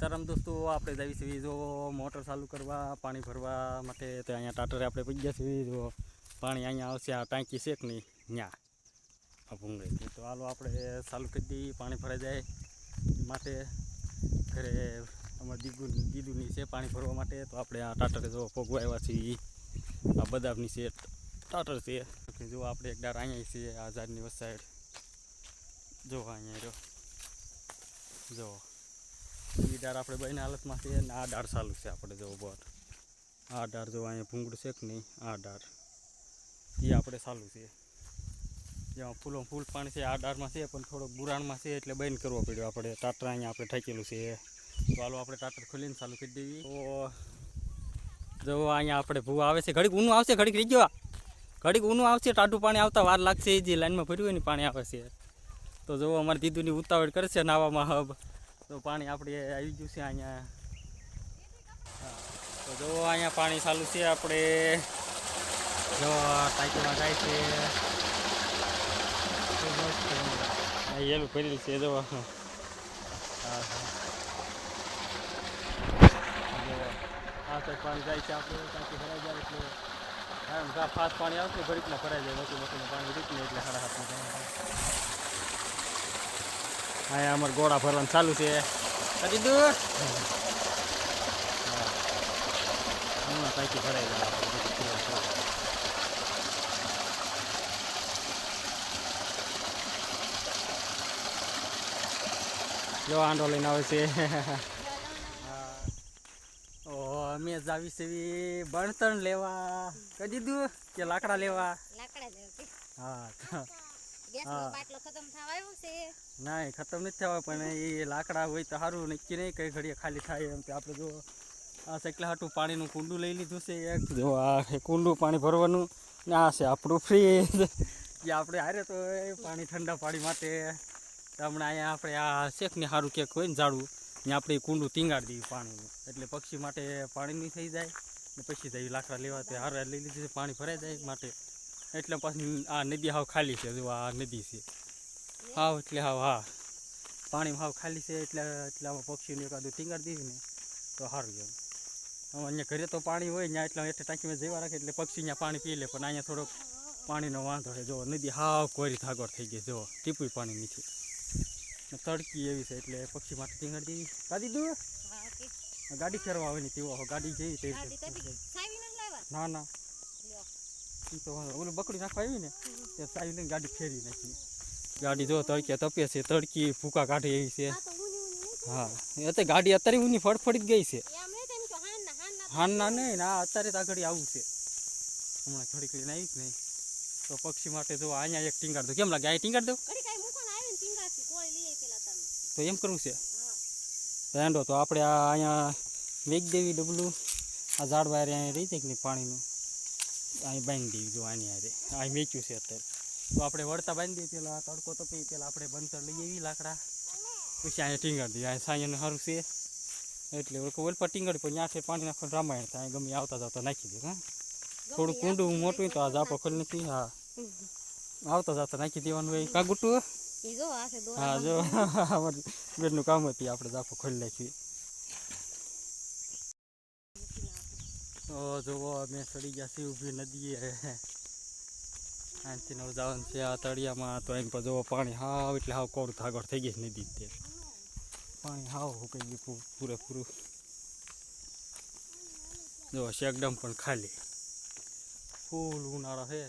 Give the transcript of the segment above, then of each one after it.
સીતારામ દોસ્તો, આપણે જઈએ છીએ જો મોટર ચાલુ કરવા પાણી ભરવા માટે. તો અહીંયા ટાટરે આપણે પહોંચ્યા છીએ. જો પાણી અહીંયા આવશે, આ ટાંકી છે કે નહીં ત્યાં આ ભૂંગળી. તો હાલો આપણે ચાલુ કરી દઈએ. પાણી ભરાઈ જાય માટે ઘરે અમારે દીદુની છે પાણી ભરવા માટે. તો આપણે આ ટાટરે જો પગવા આવ્યા છીએ. આ બદામની છે ટાટર છે. જો આપણે એક ડાર અહીંયા છીએ આ ઝાડની વસ્ત સાઈડ. જો અહીંયા રહ્યો, જો એ ડાર આપણે બંને હાલતમાં છે ને આ ડાર ચાલુ છે આપણે જો બોટ. આ ડાર જો અહીંયા ભૂંગળું છે કે નહીં, આ ડાર એ આપણે ચાલુ છે. જેમાં ફૂલ પાણી છે આ ડારમાં છે, પણ થોડોક બુરાણમાં છે એટલે બંધ કરવો પડ્યો આપણે. ટાટર અહીંયા આપણે ઠાકેલું છે. તો હાલો આપણે ટાટર ખોલીને ચાલુ કરી દેવી. તો જો અહીંયા આપણે ભૂ આવે છે. ઘડીક ઊનું આવશે, ઘડીક રહી ગયો, ઘડીક ઊનું આવશે. ટાટું પાણી આવતા વાર લાગશે. એ જે લાઈનમાં ભર્યું હોય ને પાણી આવે છે. તો જો અમારી દીદુની ઉતાવળ કરે છે નાવામાં હબ. તો પાણી આપણે આવી ગયું છે અહીંયા. તો જો અહીંયા પાણી ચાલુ છે. આપણે જો ટાંકીમાં જાય છે. એલું ભરેલું છે જો. આ તો પાણી જાય છે આપણે. ટાંકી ભરાઈ જાય એટલે ફાસ્ટ પાણી આવશે, ઘડીકમાં ભરાઈ જાય. મોટું પાણી રીતને એટલે સાડા હાથમાં. અહીંયા અમારે ગોળા ભરવાનું ચાલુ છે. કરી દૂર હમણાં ટાંકી ભરાઈ જાય. જો આંડો લઈને આવે છે. અમે જ આવી છે બણતણ લેવા. કહી દીધું કે લાકડા લેવા. હા ના ખતમ નથી થવા, પણ એ લાકડા હોય તો સારું. નક્કી નહીં કઈ ઘડીએ ખાલી થાય એમ. આપણે જો આ સાયકલ હાટું પાણીનું કુંડું લઈ લીધું છે એક. જો આ કુંડું પાણી ભરવાનું ને આ છે આપણું ફ્રીજ. કે આપણે હારે તો પાણી ઠંડા પાણી માટે હમણાં અહીંયા આપણે આ શેકને સારું ક્યાંક હોય ને ઝાડું ત્યાં આપણે કુંડું ટીંગાડી દઈએ પાણીનું, એટલે પક્ષી માટે પાણી નહીં થઈ જાય. ને પછી જઈ લાકડા લેવા તે હારે લઈ લીધી છે. પાણી ભરાઈ જાય માટે એટલે પછી આ નદી હાવ ખાલી છે. જો આ નદી છે હાવ, એટલે હાવ હા પાણી હાવ ખાલી છે. એટલે આમાં પક્ષીને એકાદું ટીંગાડી દઈએ ને તો સારું એમ. અહીંયા ઘરે તો પાણી હોય ત્યાં એટલે એટલે ટાંકીમાં જવા રાખે એટલે પક્ષી ત્યાં પાણી પી લે. પણ અહીંયા થોડોક પાણીનો વાંધો છે. જો નદી હાવ કોરી થાગોર થઈ ગઈ. જો ટીપું પાણી નથી, તડકી એવી છે એટલે પક્ષી માટે ટીંગાડી દેવી. કાઢી દઉં ગાડી ફેરવા આવે ને તેવો ગાડી જેવી તે ના ના તો ઓલું બકડી નાખવા આવી ને તે સાવી લઈને ગાડી ફેરવી નાખી. ગાડી જો તડકે તપે છે, તડકી ભૂકા કાઢે એવી છે. હા એટલે ગાડી અત્યારે ઊની ફળફળી જ ગઈ છે. હા ના નહીં ના અત્યારે તો આગળ આવું છે. હમણાં થોડીક લઈને આવી જ નહીં. તો પક્ષી માટે જો અહીંયા એક ટીંગાડ દો. કેમ લાગે આ ટીંગાડ દો? તો એમ કરવું છે એંડો. તો આપણે આ અહીંયા વેચ દેવી ડબલું. આ ઝાડ વાયર અહીંયા રહી જાય કે નહીં પાણીનું, અહીં બાંધી દેવી. જો આની હારે અહીં વેચ્યું છે અત્યારે. તો આપણે વળતા બાંધી દઈએ. પેલા તડકો તપી પેલા આપણે બંતર લઈ આવી લાકડા, પછી અહીંયા ટીંગાડી દઈએ. અહીંયા સાંજનું સારું છે એટલે ઓલ પર ટીંગાડી પણ ત્યાંથી પાણી નાખવાનું રામાયણ થાય. ગમે આવતા જતા નાખી દે. હા થોડું કુંડું મોટું તો આ ઝાપો ખોલી નથી. હા આવતા જતા નાખી દેવાનું હોય. કાગુટું હા જો અમારી બેનનું કામ હતી, આપણે ઝાપો ખોલી નાખી. તો જુઓ અમે ચડી ગયા છીએ ઊભી નદીએ. અહીંથી નવ જવાનું છે આ તળિયામાં. તો એમ પર જુઓ પાણી હાવ એટલે હાવ કોરું થાગડ થઈ ગઈ નદી. તે પાણી હાવ સુકાઈ ગયું પૂરેપૂરું. જો શેકડમ પણ ખાલી. ફૂલ ઉનાળા છે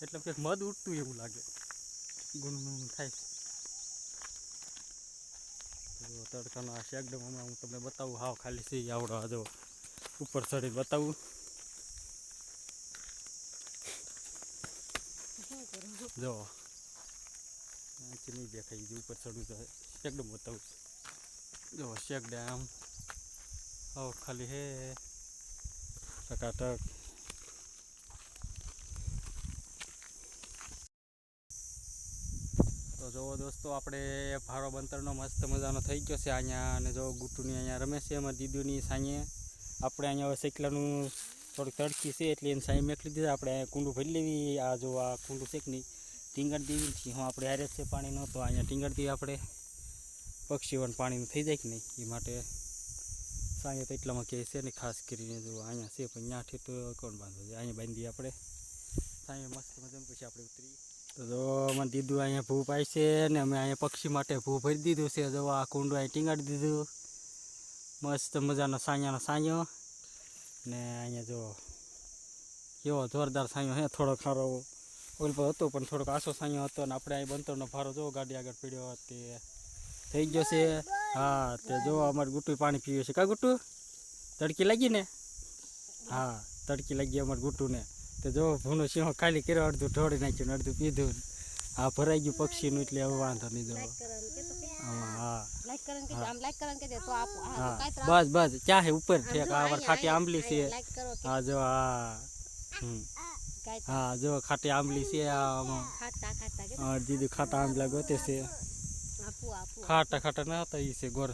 એટલે કંઈક મધ ઉઠતું એવું લાગે. ગુણગુણ થાય. તડકાનો આ શેકડમ હમણાં હું તમને બતાવું. હાવ ખાલી છે આવડો. જો ઉપર ચડીને બતાવું. જો નહીં દેખાય. ઉપર ચડવું તો શેકડમ બતાવું. જો શેકડમ હાવ ખાલી હે ટકાટક. તો જુઓ દોસ્તો આપણે ભારો બંતરનો મસ્ત મજાનો થઈ ગયો છે અહીંયા. અને જો ગુટુની અહીંયા રમે છે અમારી દીદુની સાંજે. આપણે અહીંયા હવે શેકલાનું થોડીક તડકી છે એટલે એને સાંઈ મેકલી દીધા. આપણે અહીંયા કુંડું ભરી લેવી. આ જો આ કુંડું છે કે નહીં ટીંગાડી દેવી. હું આપણે હારે જ છે પાણીનો. તો અહીંયા ટીંગાડી દઈએ આપણે. પક્ષીઓને પાણીનું થઈ જાય કે નહીં એ માટે સાંજે તો એટલામાં કહે છે ને ખાસ કરીને જો અહીંયા છે પણ ત્યાંથી તો કોણ બાંધવું છે અહીંયા બાંધીએ આપણે સાંજે મસ્ત મજાનું પછી આપણે ઉતરીએ તો જો મને દીધું અહીંયા ભૂ પાય છે ને અમે અહીંયા પક્ષી માટે ભૂ ભરી દીધું છે જો આ કુંડું અહીં ટીંગાડી દીધું મસ્ત મજાનો સાંયાનો સાંયો ને અહીંયા જો કેવો જોરદાર સાંયો હે થોડો ખારો ઓલ પર હતો પણ થોડોક આસો સાંયો હતો ને આપણે અહીં બંતરનો ભારો જો ગાડી આગળ પીડ્યો તે થઈ ગયો છે હા તે જો અમારે ગુટ્ટું પાણી પીવે છે કા ગુટ્ટું તડકી લાગી ને હા તડકી લાગી અમારે ગુટ્ટુને તો જો ભૂનો સિંહો ખાલી કર્યો અડધું ઢોળી નાખ્યું ને અડધું પીધું ને આ ભરાઈ ગયું પક્ષીનું એટલે હવે વાંધો નહીં જો હા બસ બસ ક્યાં હે ઉપર ઠેક આ ખાટી આંબલી છે હા જો હા જો ખાટી આંબલી છે આ દીદી ખાટા આંબલા ગોતે છે ખાટા ખાટા ના હતા એ છે ગોર